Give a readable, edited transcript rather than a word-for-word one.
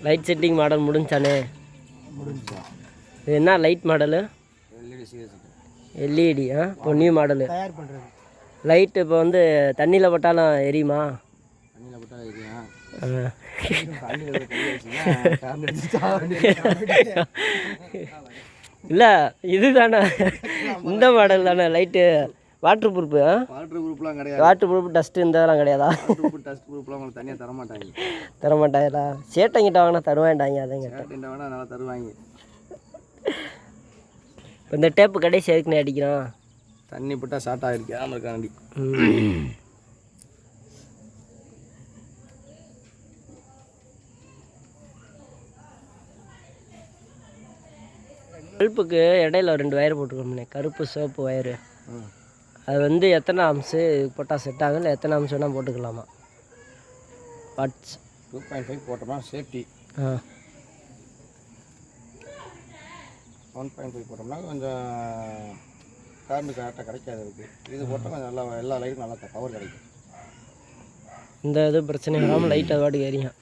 Light setting model முடிஞ்சானே? முடிஞ்சா. இது என்ன லைட் மாடலு? எல்இடி. இப்போ நியூ மாடலு தயார் பண்ணுறது. லைட்டு இப்போ வந்து தண்ணியில் போட்டாலும் எரியுமா? தண்ணியில் போட்டால் எரியும். இல்லை இது தானே இந்த மாடல் தானே லைட்டு வாட்ரு ப்ரூஃபு? வாட்டர் ப்ரூஃப்லாம் கிடையாது. வாட்ரு ப்ரூஃப் டஸ்ட்டு இந்த இதெல்லாம் கிடையாதா? டஸ்ட் ப்ரூஃப்லாம் உங்களுக்கு தனியாக தரமாட்டாங்க. தரமாட்டாங்களா? சேட்டைங்கிட்ட வாங்கினா தருவேண்டாங்க. அதான் கேட்டேன். சேட்டைண்ட வேணால் நல்லா தருவாங்க. இப்போ இந்த டேப்பு கடைசி எதுக்குன்னு அடிக்கிறான்? தண்ணி போட்டால் ஷார்ட் ஆகிருக்கு ஆமருக்காண்டி. பல்புக்கு இடையில 2 வயர் போட்டுக்கோம்ண்ணே, கருப்பு சிவப்பு வயரு. அது வந்து எத்தனை ஆம்ஸு போட்டால் செட் ஆகும், இல்லை எத்தனை ஆம்ஸ் வேணால் போட்டுக்கலாமா? வாட்ஸ் 2.5 போட்டோம்னா சேஃப்டி. 1.5 போட்டோம்னா கொஞ்சம் கரண்ட் கரெக்டாக கிடைக்காது இருக்குது. இது போட்டால் கொஞ்சம் நல்லா எல்லா லைட்டும் நல்லா பவர் கிடைக்கும். இந்த இது பிரச்சனை இல்லாமல் லைட் அது பாட்டுக்கு எரியும்.